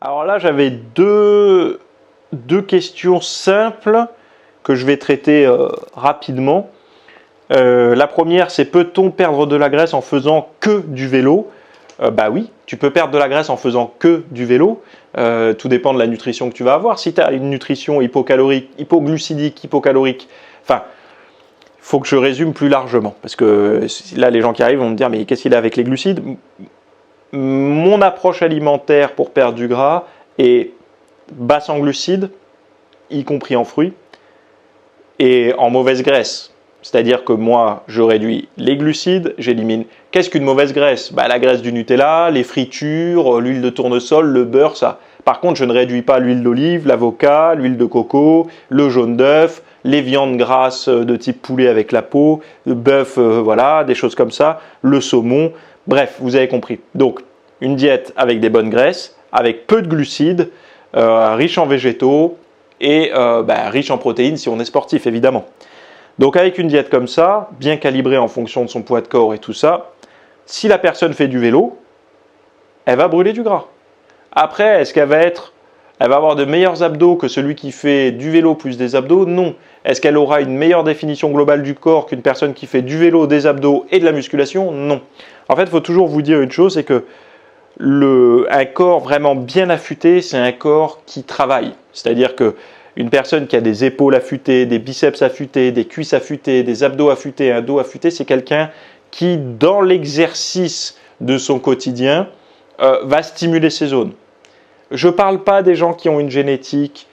Alors là, j'avais deux questions simples que je vais traiter rapidement. La première, c'est peut-on perdre de la graisse en faisant que du vélo? Bah oui, tu peux perdre de la graisse en faisant que du vélo. Tout dépend de la nutrition que tu vas avoir. Si tu as une nutrition hypocalorique, hypoglucidique, hypocalorique, enfin, il faut que je résume plus largement. Parce que là, les gens qui arrivent vont me dire, mais qu'est-ce qu'il a avec les glucides? Mon approche alimentaire pour perdre du gras est basse en glucides, y compris en fruits, et en mauvaise graisse. C'est-à-dire que moi, je réduis les glucides, j'élimine. Qu'est-ce qu'une mauvaise graisse? La graisse du Nutella, les fritures, l'huile de tournesol, le beurre, ça. Par contre, je ne réduis pas l'huile d'olive, l'avocat, l'huile de coco, le jaune d'œuf, les viandes grasses de type poulet avec la peau, le bœuf, voilà, des choses comme ça, le saumon. Bref, vous avez compris. Donc, une diète avec des bonnes graisses, avec peu de glucides, riche en végétaux et riche en protéines si on est sportif, évidemment. Donc avec une diète comme ça, bien calibrée en fonction de son poids de corps et tout ça, si la personne fait du vélo, elle va brûler du gras. Après, est-ce qu'elle va avoir de meilleurs abdos que celui qui fait du vélo plus des abdos? Non. Est-ce qu'elle aura une meilleure définition globale du corps qu'une personne qui fait du vélo, des abdos et de la musculation? Non. En fait, il faut toujours vous dire une chose, c'est que un corps vraiment bien affûté, c'est un corps qui travaille. C'est-à-dire que une personne qui a des épaules affûtées, des biceps affûtés, des cuisses affûtées, des abdos affûtés, un dos affûté, c'est quelqu'un qui, dans l'exercice de son quotidien, va stimuler ces zones. Je ne parle pas des gens qui ont une génétique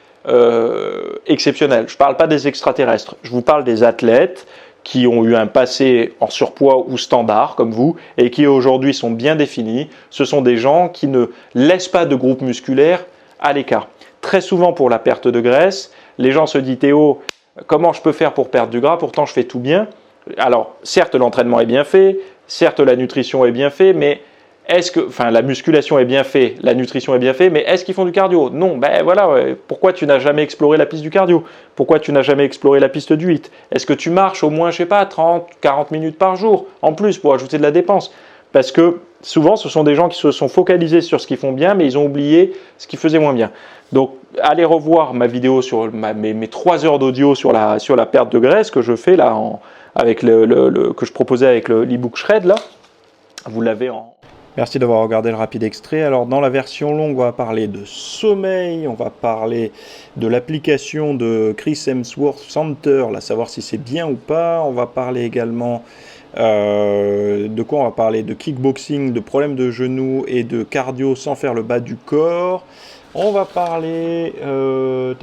exceptionnelle. Je ne parle pas des extraterrestres. Je vous parle des athlètes qui ont eu un passé en surpoids ou standard, comme vous, et qui aujourd'hui sont bien définis. Ce sont des gens qui ne laissent pas de groupe musculaire à l'écart. Très souvent pour la perte de graisse, les gens se disent « Théo, comment je peux faire pour perdre du gras? Pourtant je fais tout bien. » Alors certes l'entraînement est bien fait, certes la nutrition est bien faite, mais la musculation est bien faite, la nutrition est bien faite, mais est-ce qu'ils font du cardio? Non, pourquoi tu n'as jamais exploré la piste du cardio? Pourquoi tu n'as jamais exploré la piste du HIIT? Est-ce que tu marches au moins, 30, 40 minutes par jour, en plus pour ajouter de la dépense? Parce que souvent, ce sont des gens qui se sont focalisés sur ce qu'ils font bien, mais ils ont oublié ce qu'ils faisaient moins bien. Donc, allez revoir ma vidéo sur mes 3 heures d'audio sur la perte de graisse que je fais là, que je proposais avec l'e-book Shred là. Vous l'avez en... Merci d'avoir regardé le rapide extrait. Alors, dans la version longue, on va parler de sommeil, on va parler de l'application de Chris Hemsworth Center, là, savoir si c'est bien ou pas. On va parler également de quoi? On va parler de kickboxing, de problèmes de genoux et de cardio sans faire le bas du corps. On va parler de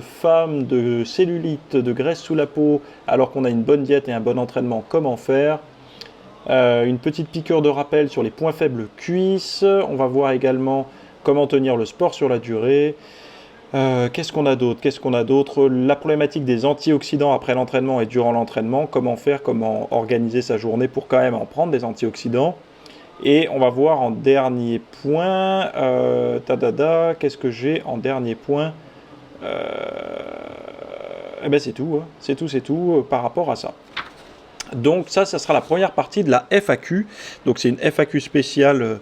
femmes, de cellulite, de graisse sous la peau, alors qu'on a une bonne diète et un bon entraînement, comment faire? Une petite piqûre de rappel sur les points faibles cuisses. On va voir également comment tenir le sport sur la durée. Qu'est-ce qu'on a d'autre? La problématique des antioxydants après l'entraînement et durant l'entraînement. Comment faire, comment organiser sa journée pour quand même en prendre des antioxydants. Et on va voir en dernier point, qu'est-ce que j'ai en dernier point? C'est tout, hein. C'est tout par rapport à ça. Donc ça sera la première partie de la FAQ. Donc c'est une FAQ spéciale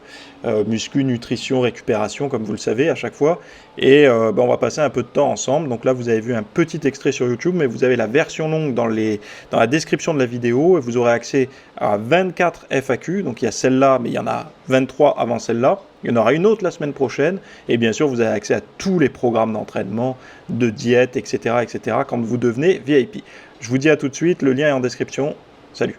muscu, nutrition, récupération, comme vous le savez à chaque fois. Et on va passer un peu de temps ensemble. Donc là, vous avez vu un petit extrait sur YouTube, mais vous avez la version longue dans la description de la vidéo. Et vous aurez accès à 24 FAQ. Donc il y a celle-là, mais il y en a 23 avant celle-là. Il y en aura une autre la semaine prochaine. Et bien sûr, vous avez accès à tous les programmes d'entraînement, de diète, etc., quand vous devenez VIP. Je vous dis à tout de suite, le lien est en description. Salut!